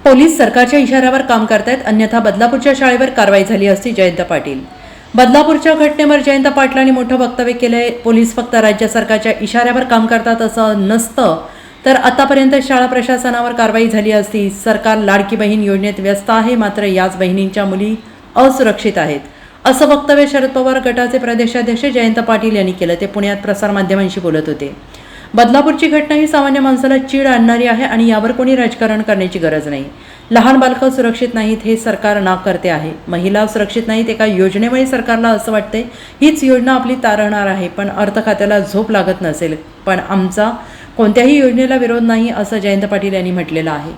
Police सरकारच्या इशाऱ्यावर काम करतायत, अन्यथा बदलापूरच्या शाळेवर कारवाई झाली असती. जयंत पाटील. बदलापूरच्या घटनेवर जयंत पाटलांनी मोठं वक्तव्य केलंय. पोलीस फक्त राज्य सरकारच्या इशाऱ्यावर काम करतात असं नसतं, तर आतापर्यंत शाळा प्रशासनावर कारवाई झाली असती. सरकार लाडकी बहीण योजनेत व्यस्त आहे, मात्र याच बहिणींच्या मुली असुरक्षित आहेत, असं वक्तव्य शरद पवार गटाचे प्रदेशाध्यक्ष जयंत पाटील यांनी केलं. ते पुण्यात प्रसारमाध्यमांशी बोलत होते. बदलापूरची घटना ही सामान्य माणसाला चीड आणणारी आहे आणि यावर कोणी राजकारण करण्याची गरज नाही. लहान बालकं सुरक्षित नाहीत हे सरकार नाकारते आहे. महिला सुरक्षित नाहीत एका योजनेमुळे सरकारला असं वाटतंय हीच योजना आपली तारणार आहे, पण अर्थ खात्याला झोप लागत नसेल. पण आमचा कोणत्याही योजनेला विरोध नाही, असं जयंत पाटील यांनी म्हटलेलं आहे.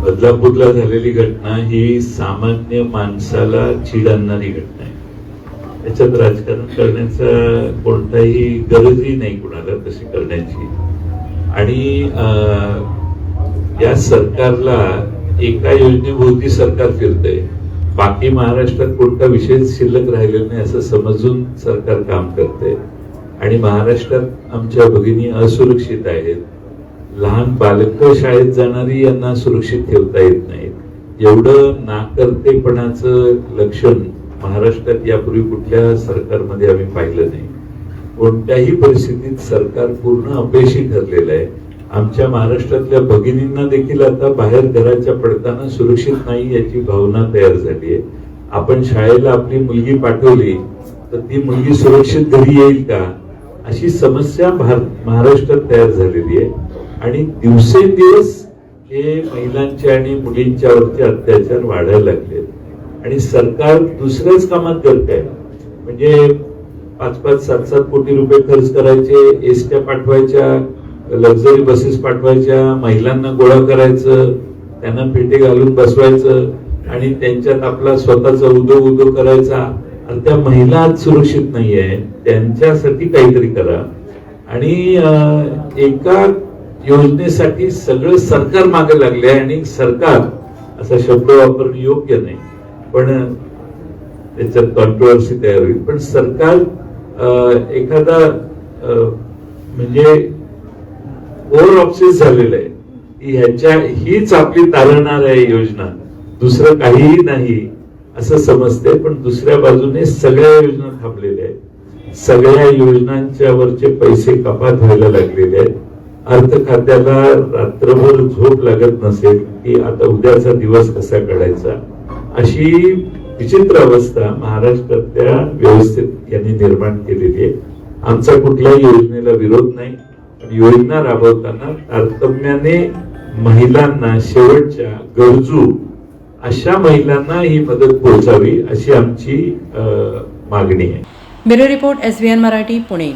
बदलापूरला झालेली घटना ही सामान्य माणसाला चीड आणणारी घटना आहे. त्याच्यात राजकारण करण्याचा कोणताही गरजही नाही कुणाला तशी करण्याची. आणि या सरकारला एका योजनेभोवती सरकार फिरतंय, बाकी महाराष्ट्रात कोणता विषय शिल्लक राहिलेला नाही असं समजून सरकार काम करतंय. आणि महाराष्ट्रात आमच्या भगिनी असुरक्षित आहेत. लहान बालकं शाळेत जाणारी यांना सुरक्षित ठेवता येत नाहीत. एवढं नाकर्तेपणाचं लक्षण महाराष्ट्रात यापूर्वी कुठल्या सरकारमध्ये आम्ही पाहिलं नाही. कोणत्याही परिस्थितीत सरकार पूर्ण अपयशी ठरलेलं आहे. आमच्या महाराष्ट्रातल्या भगिनींना देखील आता बाहेर घराच्या पडताना सुरक्षित नाही याची भावना तयार झाली आहे. आपण शाळेला आपली मुलगी पाठवली तर ती मुलगी सुरक्षित घरी येईल का, अशी समस्या महाराष्ट्रात तयार झालेली आहे. आणि दिवसेंदिवस हे महिलांचे आणि मुलींच्यावरचे अत्याचार वाढायला लागले. आणि सरकार दुसऱ्याच कामात करत आहे. म्हणजे 5-5, 7-7 कोटी रुपये खर्च करायचे, एसट्या पाठवायच्या, लक्झरी बसेस पाठवायच्या, महिलांना गोळा करायचं, त्यांना पेटे घालून बसवायचं आणि त्यांच्यात आपला स्वतःचा उद्योग करायचा. आणि त्या महिला आज सुरक्षित नाहीये, त्यांच्यासाठी काहीतरी करा. आणि एका योजनेसाठी सगळं सरकार मागे लागले. आणि सरकार असा शब्द वापरणं योग्य नाही, पण त्याच्यात कॉन्ट्रोवर्सी तयार होईल. पण सरकार एखादा म्हणजे ओव्हर ऑब्सेस झालेलं आहे की हीच आपली तारणार आहे योजना, दुसरं काहीही नाही असं समजते. पण दुसऱ्या बाजूने सगळ्या योजना थांबलेल्या आहेत. सगळ्या योजनांच्या वरचे पैसे कपात व्हायला लागलेले आहेत. अर्थ खात्याला रात्रभर झोप लागत नसेल की आता उद्याचा दिवस कसा काढायचा, अशी विचित्र अवस्था महाराष्ट्रातल्या व्यवस्थेत यांनी निर्माण केलेली आहे. आमचा कुठल्याही योजनेला विरोध नाही. योजना राबवताना तारतम्याने महिलांना, शेवटच्या गरजू अशा महिलांना ही मदत पोहोचावी अशी आमची मागणी आहे. Bureau report, SVN Marathi, Pune.